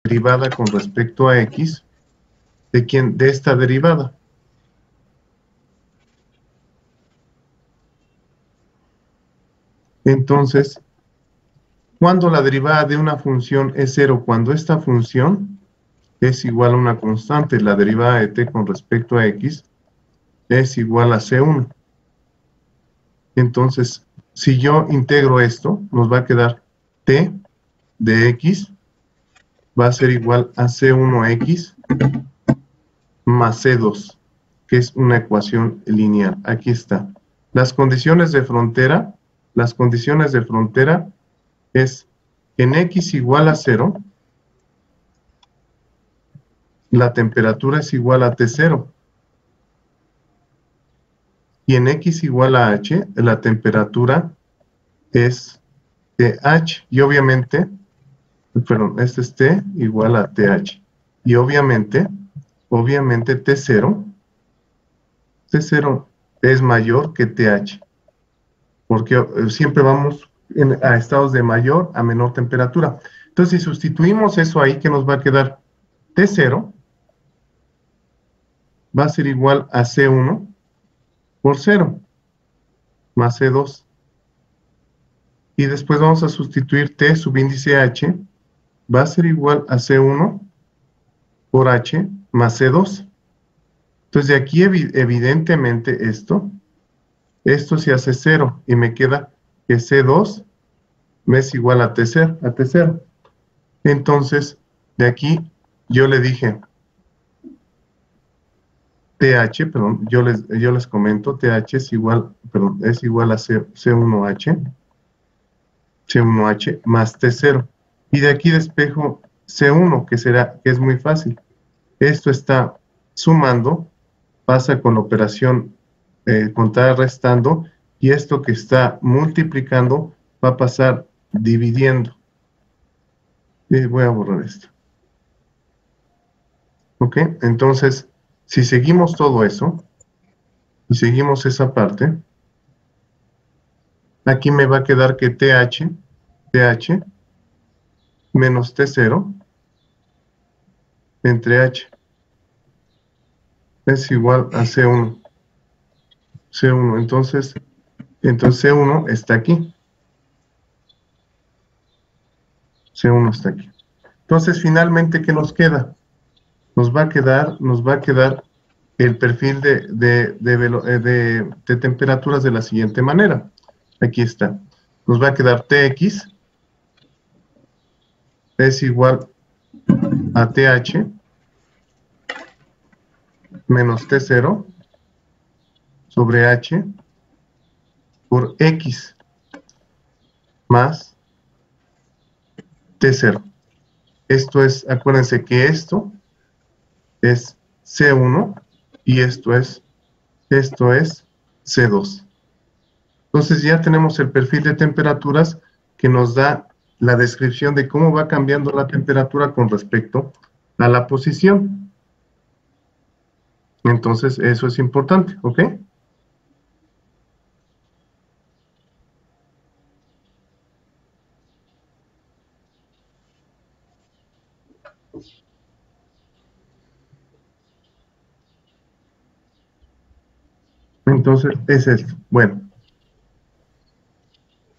derivada con respecto a x de esta derivada. Entonces, cuando la derivada de una función es 0, cuando esta función es igual a una constante, la derivada de t con respecto a x es igual a c1. Entonces, si yo integro esto, nos va a quedar t de x va a ser igual a c1x más c2, que es una ecuación lineal. Aquí está. Las condiciones de frontera es en x igual a 0, la temperatura es igual a T0. Y en x igual a h, la temperatura es TH. Y obviamente, perdón, este es T igual a TH. Y obviamente T0 es mayor que TH. Porque siempre vamos a estados de mayor a menor temperatura. Entonces, si sustituimos eso ahí, ¿qué nos va a quedar? T0 va a ser igual a C1 por 0 más C2. Y después vamos a sustituir T subíndice H, va a ser igual a C1 por H más C2. Entonces, de aquí evidentemente esto se hace 0 y me queda que C2 me es igual a T0. Entonces, de aquí yo le dije TH, perdón, yo les comento, TH es igual a C1H más T0. Y de aquí despejo C1, que es muy fácil. Esto está sumando, pasa con la operación contar restando, y esto que está multiplicando va a pasar dividiendo. Voy a borrar esto. ¿Ok? Entonces, si seguimos todo eso, y seguimos esa parte, aquí me va a quedar que TH menos T0 entre H es igual a C1. Entonces C1 está aquí. C1 está aquí. Entonces, finalmente, ¿qué nos queda? Nos va a quedar el perfil de temperaturas de la siguiente manera. Aquí está. Nos va a quedar Tx es igual a TH menos T0 sobre H por X más T0. Esto es, acuérdense que esto es C1 y esto es C2. Entonces ya tenemos el perfil de temperaturas que nos da la descripción de cómo va cambiando la temperatura con respecto a la posición. Entonces eso es importante, ¿ok? Entonces es esto. Bueno.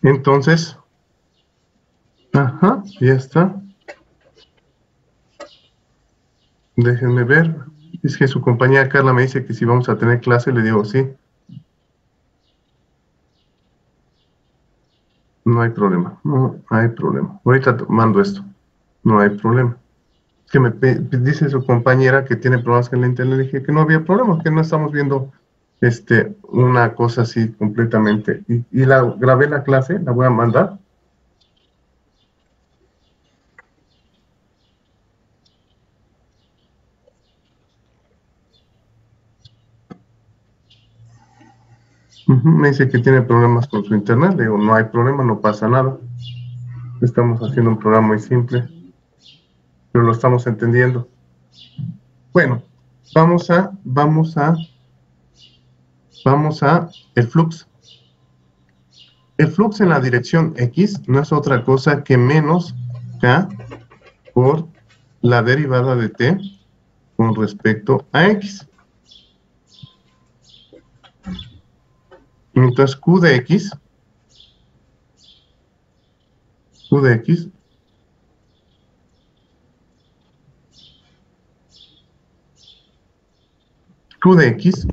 Entonces, ajá, ya está. Déjenme ver. Es que su compañera Carla me dice que si vamos a tener clase, le digo sí. No hay problema, no hay problema. Ahorita mando esto. No hay problema. Es que me dice su compañera que tiene problemas con la internet. Le dije que no había problema, que no estamos viendo una cosa así completamente. Y grabé la clase, la voy a mandar. Me dice que tiene problemas con su internet. Le digo, no hay problema, no pasa nada. Estamos haciendo un programa muy simple, pero lo estamos entendiendo. Bueno, vamos a el flux. El flux en la dirección X no es otra cosa que menos K por la derivada de t con respecto a x. Entonces, q de x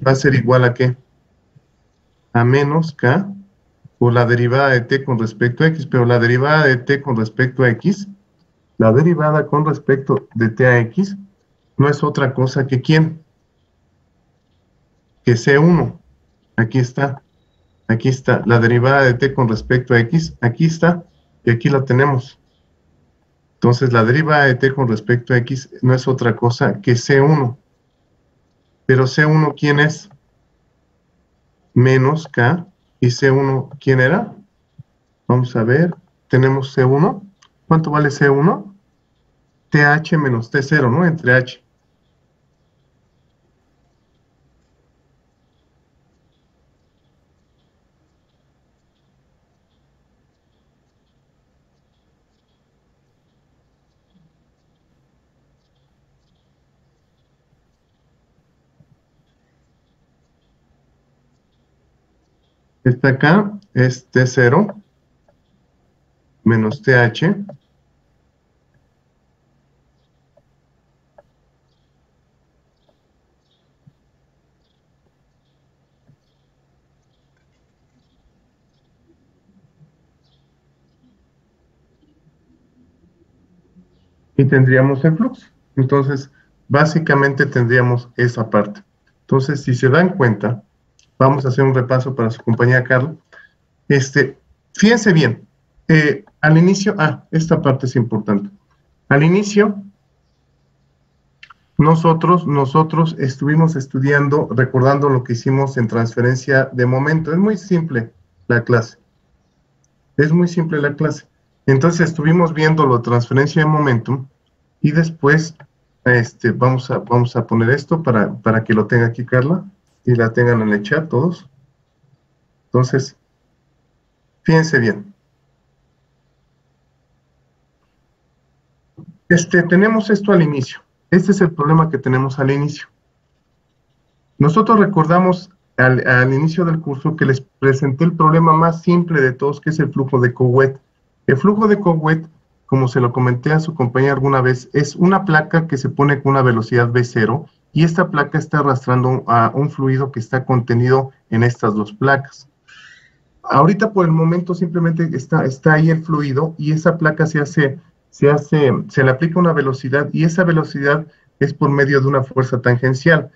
va a ser igual a ¿qué? A menos k por la derivada de t con respecto a x, pero la derivada de t con respecto a x, la derivada con respecto de t a x, no es otra cosa que ¿quién? Que c1. Aquí está, la derivada de t con respecto a x, aquí está, y aquí la tenemos. Entonces, la derivada de t con respecto a x no es otra cosa que c1. Pero c1, ¿quién es? Menos k, y c1, ¿quién era? Vamos a ver, tenemos c1. ¿Cuánto vale c1? th menos t0, ¿no? Entre h. Esta acá es t0 menos th. Y tendríamos el flujo. Entonces, básicamente tendríamos esa parte. Entonces, si se dan cuenta, vamos a hacer un repaso para su compañera Carla. Fíjense bien, al inicio, esta parte es importante. Al inicio, nosotros estuvimos estudiando, recordando lo que hicimos en transferencia de momento. Es muy simple la clase. Es muy simple la clase. Entonces estuvimos viendo la transferencia de momentum y después vamos a poner esto para que lo tenga aquí Carla y la tengan en el chat todos. Entonces, fíjense bien. Tenemos esto al inicio. Este es el problema que tenemos al inicio. Nosotros recordamos al inicio del curso que les presenté el problema más simple de todos, que es el flujo de Couette. El flujo de Couette, como se lo comenté a su compañera alguna vez, es una placa que se pone con una velocidad V0 y esta placa está arrastrando a un fluido que está contenido en estas dos placas. Ahorita por el momento simplemente está ahí el fluido y esa placa se le aplica una velocidad y esa velocidad es por medio de una fuerza tangencial.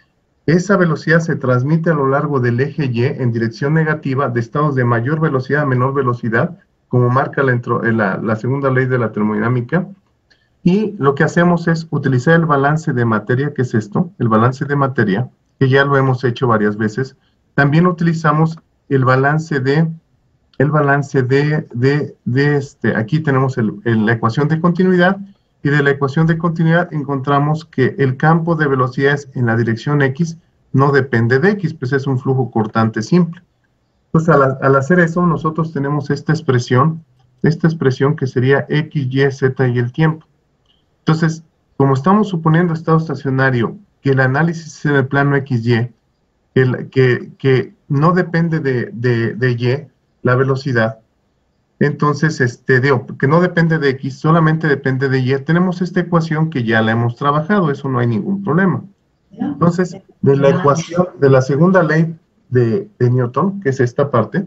Esa velocidad se transmite a lo largo del eje Y en dirección negativa de estados de mayor velocidad a menor velocidad, como marca la segunda ley de la termodinámica. Y lo que hacemos es utilizar el balance de materia, que es esto, el balance de materia, que ya lo hemos hecho varias veces. También utilizamos el balance aquí tenemos la ecuación de continuidad, y de la ecuación de continuidad encontramos que el campo de velocidades en la dirección X no depende de X, pues es un flujo cortante simple. Entonces, al hacer eso, nosotros tenemos esta expresión que sería X, Y, Z y el tiempo. Entonces, como estamos suponiendo estado estacionario, que el análisis es en el plano XY, que no depende de Y, la velocidad, entonces, que no depende de X, solamente depende de Y, tenemos esta ecuación que ya la hemos trabajado, eso no hay ningún problema. Entonces, de la ecuación, de la segunda ley de Newton, que es esta parte,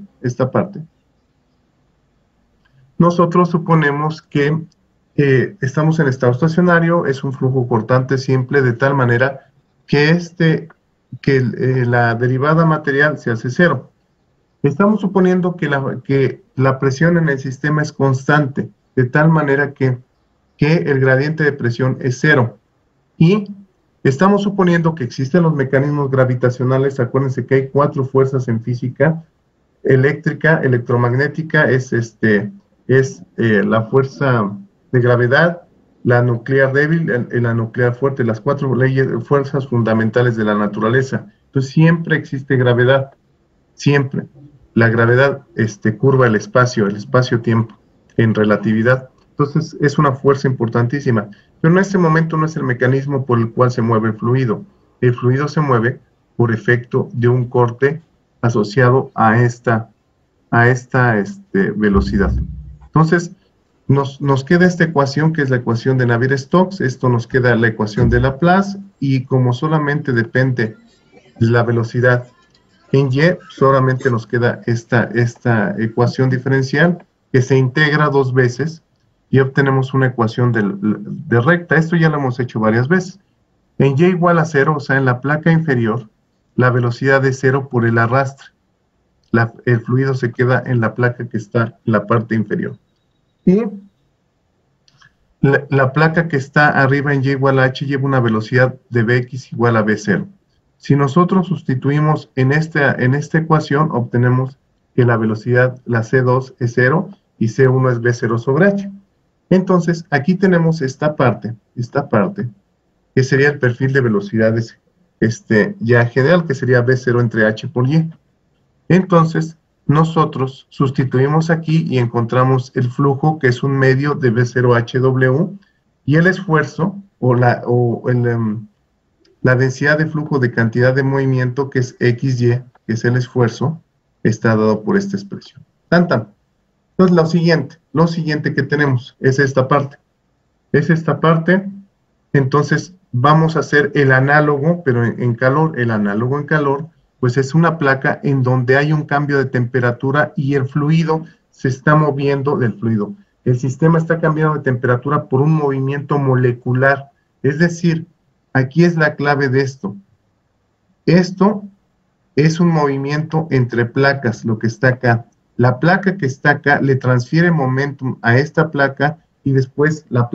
nosotros suponemos que estamos en estado estacionario, es un flujo cortante simple, de tal manera que, la derivada material se hace cero. Estamos suponiendo que la presión en el sistema es constante, de tal manera que el gradiente de presión es cero. Y estamos suponiendo que existen los mecanismos gravitacionales. Acuérdense que hay 4 fuerzas en física: eléctrica, electromagnética, es la fuerza de gravedad, la nuclear débil, la nuclear fuerte, las 4 fuerzas fundamentales de la naturaleza. Entonces siempre existe gravedad, siempre. La gravedad curva el espacio-tiempo en relatividad. Entonces es una fuerza importantísima. Pero en este momento no es el mecanismo por el cual se mueve el fluido. El fluido se mueve por efecto de un corte asociado a esta velocidad. Entonces, nos queda esta ecuación que es la ecuación de Navier-Stokes, esto nos queda la ecuación de Laplace, y como solamente depende de la velocidad en Y, solamente nos queda esta ecuación diferencial que se integra dos veces y obtenemos una ecuación de recta. Esto ya lo hemos hecho varias veces. En Y igual a 0, o sea, en la placa inferior, la velocidad es 0 por el arrastre. El fluido se queda en la placa que está en la parte inferior. Y la placa que está arriba en Y igual a H lleva una velocidad de Bx igual a B0. Si nosotros sustituimos en esta ecuación, obtenemos que la velocidad, la C2 es 0 y C1 es B0 sobre H. Entonces, aquí tenemos esta parte, que sería el perfil de velocidades ya general, que sería B0 entre H por Y. Entonces, nosotros sustituimos aquí y encontramos el flujo, que es un medio de B0HW, y el esfuerzo, la densidad de flujo de cantidad de movimiento, que es XY, que es el esfuerzo, está dado por esta expresión. Entonces, lo siguiente que tenemos es esta parte. Entonces, vamos a hacer el análogo, pero en calor. El análogo en calor, pues es una placa en donde hay un cambio de temperatura y el fluido se está moviendo del fluido. El sistema está cambiando de temperatura por un movimiento molecular. Es decir, aquí es la clave de esto. Esto es un movimiento entre placas, lo que está acá. La placa que está acá le transfiere momentum a esta placa y después la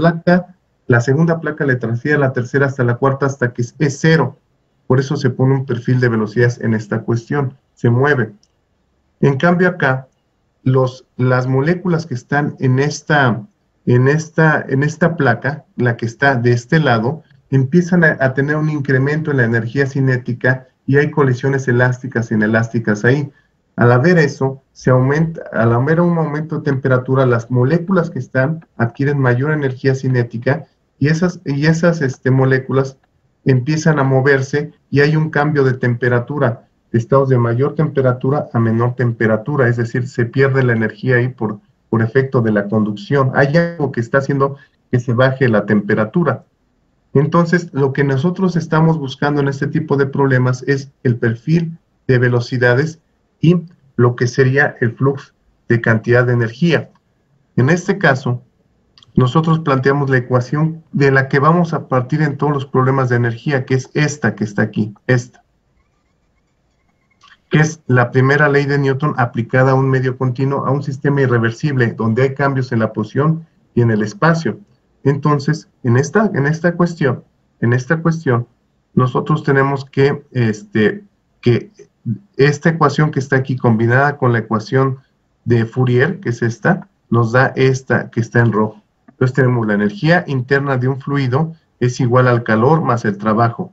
segunda placa le transfiere a la tercera hasta la cuarta hasta que es cero. Por eso se pone un perfil de velocidades en esta cuestión, se mueve. En cambio acá, las moléculas que están en esta placa, la que está de este lado, empiezan a tener un incremento en la energía cinética y hay colisiones elásticas e inelásticas ahí. Al haber eso, al haber un aumento de temperatura, las moléculas que están adquieren mayor energía cinética y esas moléculas empiezan a moverse y hay un cambio de temperatura, de estados de mayor temperatura a menor temperatura, es decir, se pierde la energía ahí por efecto de la conducción. Hay algo que está haciendo que se baje la temperatura. Entonces, lo que nosotros estamos buscando en este tipo de problemas es el perfil de velocidades y lo que sería el flujo de cantidad de energía. En este caso, nosotros planteamos la ecuación de la que vamos a partir en todos los problemas de energía, que es esta que está aquí, esta, que es la primera ley de Newton aplicada a un medio continuo, a un sistema irreversible, donde hay cambios en la posición y en el espacio. Entonces, en esta cuestión, nosotros tenemos que esta ecuación que está aquí combinada con la ecuación de Fourier, que es esta, nos da esta que está en rojo. Entonces tenemos la energía interna de un fluido es igual al calor más el trabajo.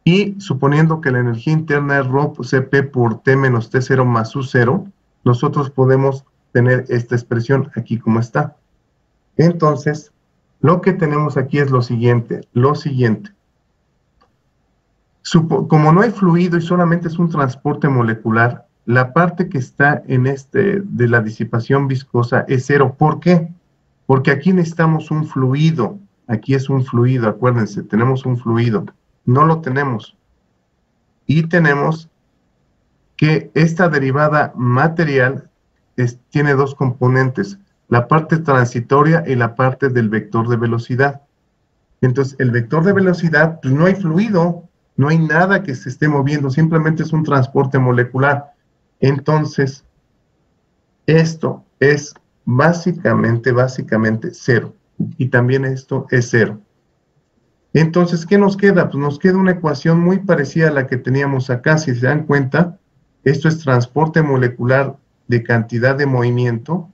Y suponiendo que la energía interna es ρ Cp por T menos T0 más U0, nosotros podemos tener esta expresión aquí como está. Entonces, lo que tenemos aquí es lo siguiente. Como no hay fluido y solamente es un transporte molecular, la parte que está en de la disipación viscosa es cero. ¿Por qué? Porque aquí necesitamos un fluido. Aquí es un fluido, acuérdense, tenemos un fluido. No lo tenemos. Y tenemos que esta derivada material tiene dos componentes, la parte transitoria y la parte del vector de velocidad. Entonces, el vector de velocidad, pues no hay fluido, no hay nada que se esté moviendo, simplemente es un transporte molecular. Entonces, esto es básicamente cero. Y también esto es cero. Entonces, ¿qué nos queda? Pues nos queda una ecuación muy parecida a la que teníamos acá. Si se dan cuenta, esto es transporte molecular de cantidad de movimiento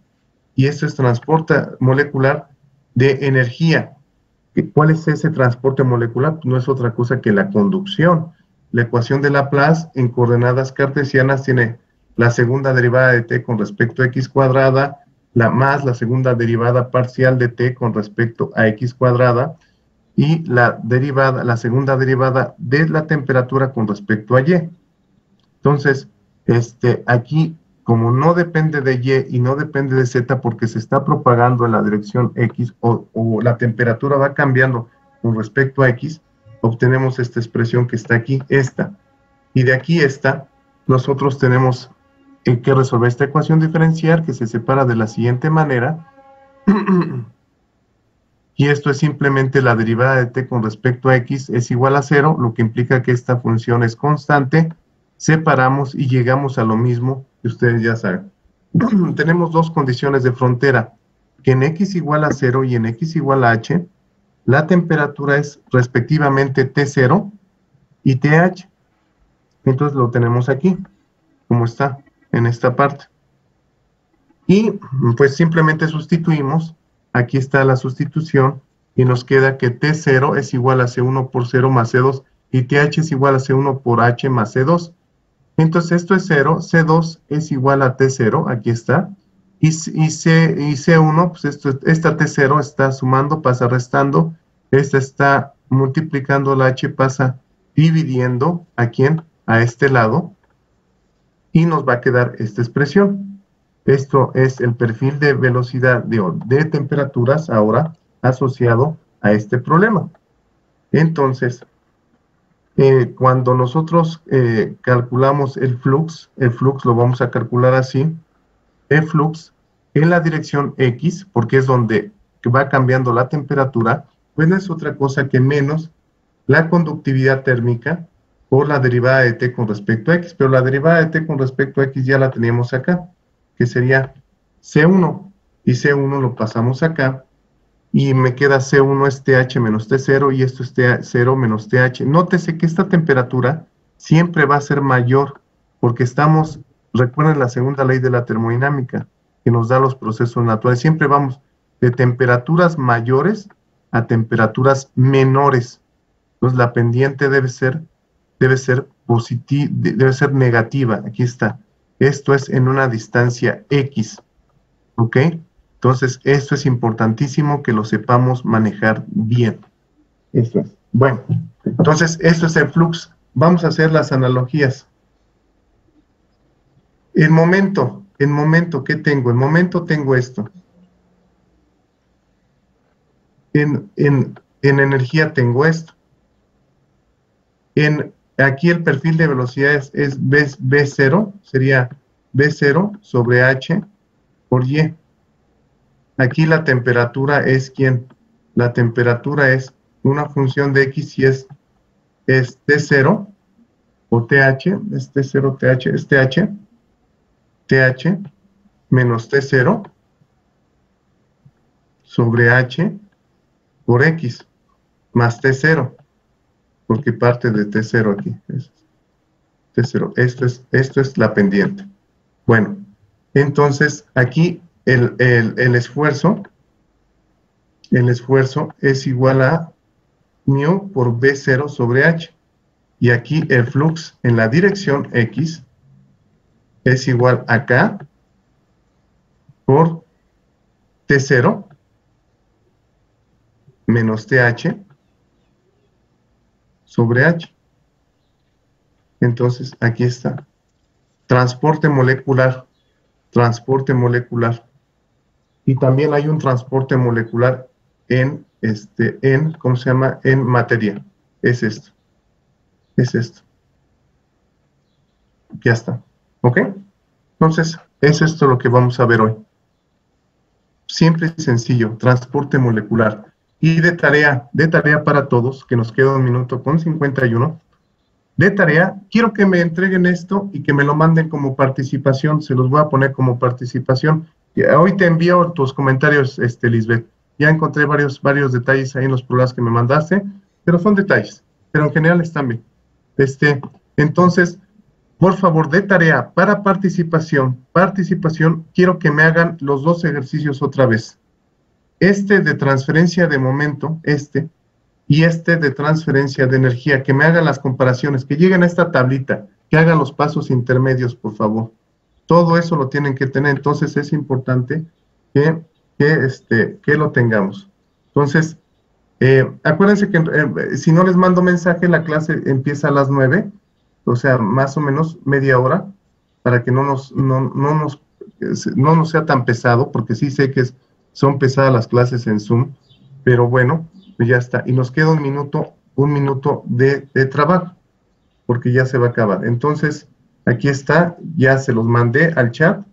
y esto es transporte molecular de energía. ¿Cuál es ese transporte molecular? Pues no es otra cosa que la conducción. La ecuación de Laplace en coordenadas cartesianas tiene la segunda derivada de t con respecto a x cuadrada, más la segunda derivada parcial de t con respecto a x cuadrada, y la segunda derivada de la temperatura con respecto a y. Entonces, aquí, como no depende de y y no depende de z porque se está propagando en la dirección x o la temperatura va cambiando con respecto a x, obtenemos esta expresión que está aquí, esta. Y de aquí esta, nosotros tenemos que resolver esta ecuación diferencial que se separa de la siguiente manera. Y esto es simplemente la derivada de t con respecto a x es igual a 0, lo que implica que esta función es constante. Separamos y llegamos a lo mismo que ustedes ya saben. Tenemos dos condiciones de frontera, que en x igual a 0 y en x igual a h, la temperatura es respectivamente T0 y TH. Entonces lo tenemos aquí, como está en esta parte. Y pues simplemente sustituimos. Aquí está la sustitución y nos queda que T0 es igual a C1 por 0 más C2 y TH es igual a C1 por H más C2. Entonces esto es 0, C2 es igual a T0, aquí está, y C1, pues esta T0 está sumando, pasa restando, esta está multiplicando, la H pasa dividiendo, ¿a quién? A este lado, y nos va a quedar esta expresión. Esto es el perfil de velocidad de temperaturas ahora asociado a este problema. Entonces, cuando nosotros calculamos el flux lo vamos a calcular así, el flux en la dirección X, porque es donde va cambiando la temperatura, pues no es otra cosa que menos la conductividad térmica por la derivada de t con respecto a x, pero la derivada de t con respecto a x ya la teníamos acá, que sería C1, y C1 lo pasamos acá, y me queda C1 es TH menos T0, y esto es T0 menos TH. Nótese que esta temperatura siempre va a ser mayor, porque estamos, recuerden la segunda ley de la termodinámica, que nos da los procesos naturales, siempre vamos de temperaturas mayores a temperaturas menores. Entonces la pendiente debe ser positiva, debe ser negativa. Aquí está. Esto es en una distancia X. ¿Ok? Entonces, esto es importantísimo que lo sepamos manejar bien. Esto es. Bueno, entonces, esto es el flux. Vamos a hacer las analogías. En momento, ¿qué tengo? En momento tengo esto. En energía tengo esto. Aquí el perfil de velocidad es V0, sería V0 sobre H por Y. Aquí la temperatura es ¿quién? La temperatura es una función de X y es T0 o TH, es T0, TH, es TH menos T0 sobre H por X más T0, porque parte de T0 aquí. Es T0, esto es la pendiente. Bueno, entonces aquí el esfuerzo es igual a μ por V0 sobre H. Y aquí el flux en la dirección X es igual a K por T0 menos TH sobre H. Entonces, aquí está. Transporte molecular. Y también hay un transporte molecular ¿cómo se llama? En materia. Es esto. Ya está. ¿Ok? Entonces, es esto lo que vamos a ver hoy. Simple y sencillo, transporte molecular. Y de tarea para todos, que nos queda 1 minuto con 51, de tarea, quiero que me entreguen esto y que me lo manden como participación, se los voy a poner como participación. Hoy te envío tus comentarios, Lisbeth. Ya encontré varios detalles ahí en los programas que me mandaste, pero son detalles, pero en general están bien. Entonces, por favor, de tarea para participación, quiero que me hagan los dos ejercicios otra vez. De transferencia de momento, y de transferencia de energía, que me hagan las comparaciones, que lleguen a esta tablita, que hagan los pasos intermedios, por favor. Todo eso lo tienen que tener, entonces es importante que lo tengamos. Entonces, acuérdense que si no les mando mensaje, la clase empieza a las 9, o sea, más o menos media hora, para que no nos sea tan pesado, porque sí sé que son pesadas las clases en Zoom, pero bueno, pues ya está. Y nos queda un minuto de trabajo, porque ya se va a acabar. Entonces, aquí está, ya se los mandé al chat.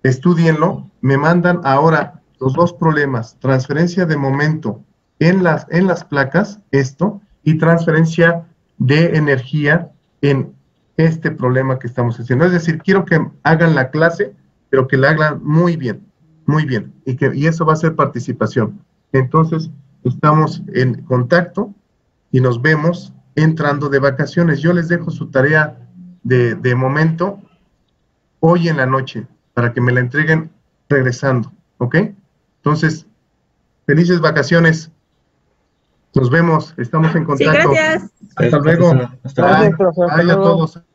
Estúdienlo, me mandan ahora los dos problemas, transferencia de momento en las placas, esto, y transferencia de energía en este problema que estamos haciendo. Es decir, quiero que hagan la clase, pero que la hagan muy bien, y eso va a ser participación. Entonces, estamos en contacto y nos vemos entrando de vacaciones. Yo les dejo su tarea de momento hoy en la noche, para que me la entreguen regresando, ¿ok? Entonces, felices vacaciones. Nos vemos, estamos en Sí, contacto. gracias. Hasta luego. Hasta luego. Bye. Bye a todos.